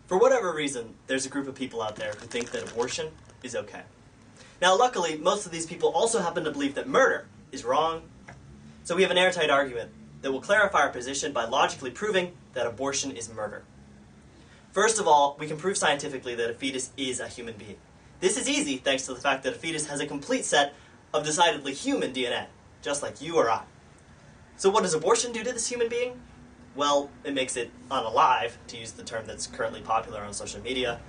For whatever reason, there's a group of people out there who think that abortion is okay. Now, luckily, most of these people also happen to believe that murder is wrong, so we have an airtight argument that will clarify our position by logically proving that abortion is murder. First of all, we can prove scientifically that a fetus is a human being. This is easy thanks to the fact that a fetus has a complete set of decidedly human DNA, just like you or I. So what does abortion do to this human being? Well, it makes it unalive, to use the term that's currently popular on social media,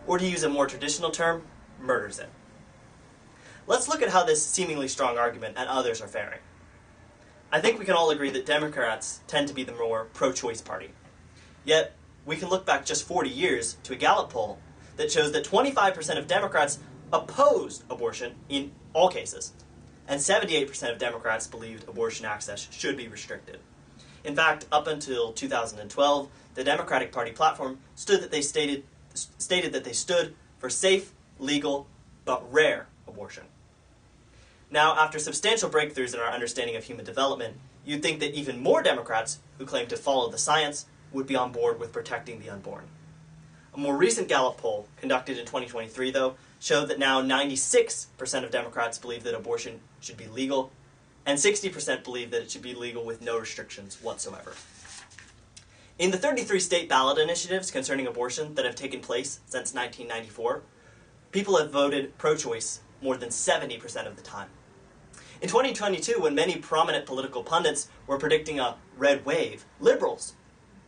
or to use a more traditional term, murders it. Let's look at how this seemingly strong argument and others are faring. I think we can all agree that Democrats tend to be the more pro-choice party. Yet, we can look back just 40 years to a Gallup poll that shows that 25% of Democrats opposed abortion in all cases, and 78% of Democrats believed abortion access should be restricted. In fact, up until 2012, the Democratic Party platform stated that they stood for safe, legal, but rare abortion. Now, after substantial breakthroughs in our understanding of human development, you'd think that even more Democrats who claim to follow the science would be on board with protecting the unborn. A more recent Gallup poll, conducted in 2023, though, showed that now 96% of Democrats believe that abortion should be legal, and 60% believe that it should be legal with no restrictions whatsoever. In the 33 state ballot initiatives concerning abortion that have taken place since 1994, people have voted pro-choice more than 70% of the time. In 2022, when many prominent political pundits were predicting a red wave, liberals,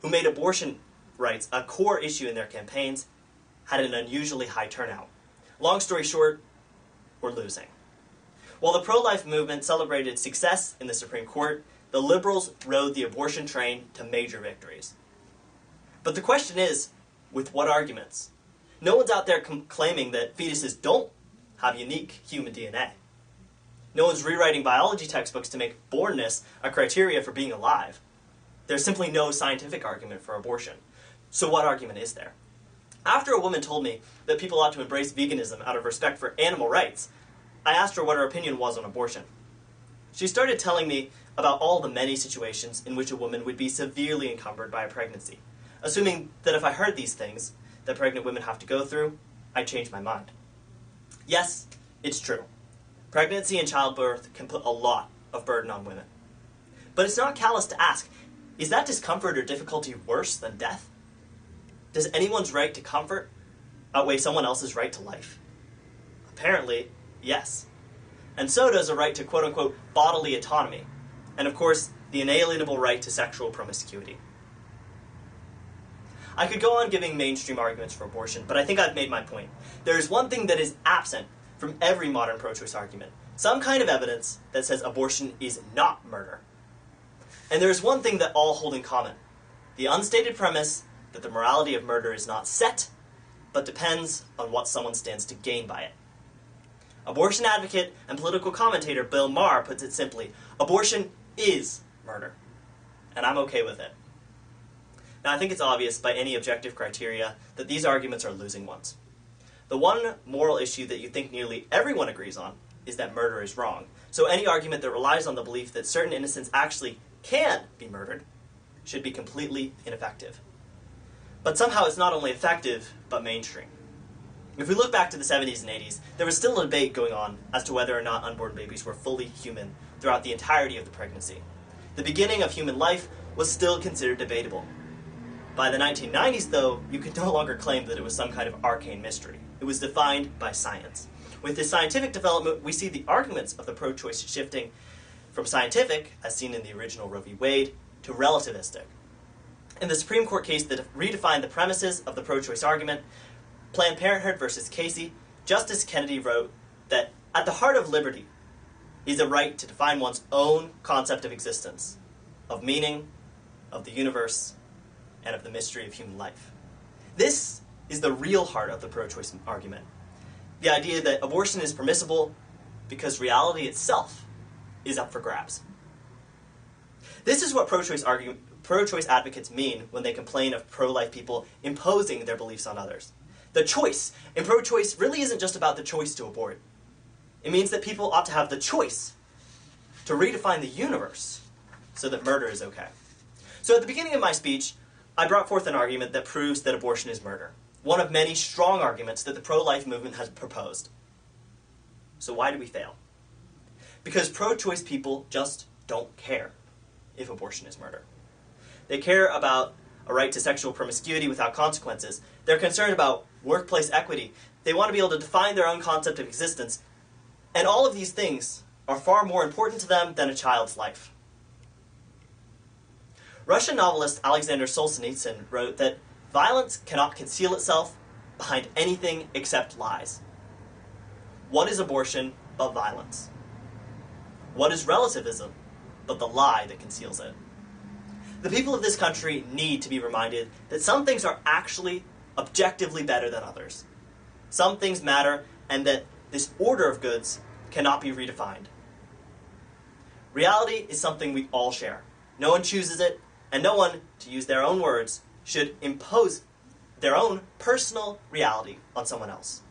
who made abortion rights a core issue in their campaigns, had an unusually high turnout. Long story short, we're losing. While the pro-life movement celebrated success in the Supreme Court, the liberals rode the abortion train to major victories. But the question is, with what arguments? No one's out there claiming that fetuses don't have unique human DNA. No one's rewriting biology textbooks to make bornness a criteria for being alive. There's simply no scientific argument for abortion. So what argument is there? After a woman told me that people ought to embrace veganism out of respect for animal rights, I asked her what her opinion was on abortion. She started telling me about all the many situations in which a woman would be severely encumbered by a pregnancy, assuming that if I heard these things that pregnant women have to go through, I'd change my mind. Yes, it's true. Pregnancy and childbirth can put a lot of burden on women. But it's not callous to ask, is that discomfort or difficulty worse than death? Does anyone's right to comfort outweigh someone else's right to life? Apparently, yes. And so does a right to quote-unquote bodily autonomy, and of course, the inalienable right to sexual promiscuity. I could go on giving mainstream arguments for abortion, but I think I've made my point. There is one thing that is absent from every modern pro-choice argument, some kind of evidence that says abortion is not murder. And there is one thing that all hold in common, the unstated premise that the morality of murder is not set, but depends on what someone stands to gain by it. Abortion advocate and political commentator Bill Maher puts it simply, abortion is murder, and I'm okay with it. Now, I think it's obvious by any objective criteria that these arguments are losing ones. The one moral issue that you think nearly everyone agrees on is that murder is wrong, so any argument that relies on the belief that certain innocents actually can be murdered should be completely ineffective. But somehow it's not only effective, but mainstream. If we look back to the 70s and 80s, there was still a debate going on as to whether or not unborn babies were fully human throughout the entirety of the pregnancy. The beginning of human life was still considered debatable. By the 1990s, though, you could no longer claim that it was some kind of arcane mystery. It was defined by science. With this scientific development, we see the arguments of the pro-choice shifting from scientific, as seen in the original Roe v. Wade, to relativistic. In the Supreme Court case that redefined the premises of the pro-choice argument, Planned Parenthood versus Casey, Justice Kennedy wrote that at the heart of liberty is a right to define one's own concept of existence, of meaning, of the universe, and of the mystery of human life. This is the real heart of the pro-choice argument. The idea that abortion is permissible because reality itself is up for grabs. This is what pro-choice advocates mean when they complain of pro-life people imposing their beliefs on others. The choice in pro-choice really isn't just about the choice to abort. It means that people ought to have the choice to redefine the universe so that murder is okay. So at the beginning of my speech, I brought forth an argument that proves that abortion is murder. One of many strong arguments that the pro-life movement has proposed. So why do we fail? Because pro-choice people just don't care if abortion is murder. They care about a right to sexual promiscuity without consequences. They're concerned about workplace equity. They want to be able to define their own concept of existence. And all of these things are far more important to them than a child's life. Russian novelist Alexander Solzhenitsyn wrote that violence cannot conceal itself behind anything except lies. What is abortion but violence? What is relativism but the lie that conceals it? The people of this country need to be reminded that some things are actually objectively better than others. Some things matter, and that this order of goods cannot be redefined. Reality is something we all share. No one chooses it, and no one, to use their own words, should impose their own personal reality on someone else.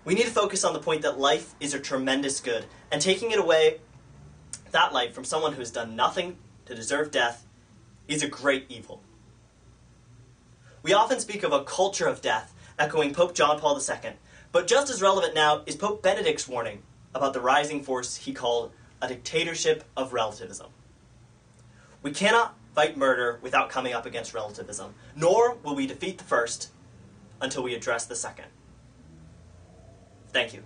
We need to focus on the point that life is a tremendous good, and taking it away, that life, from someone who has done nothing to deserve death, is a great evil. We often speak of a culture of death, echoing Pope John Paul II, but just as relevant now is Pope Benedict's warning about the rising force he called a dictatorship of relativism. We cannot fight murder without coming up against relativism, nor will we defeat the first until we address the second. Thank you.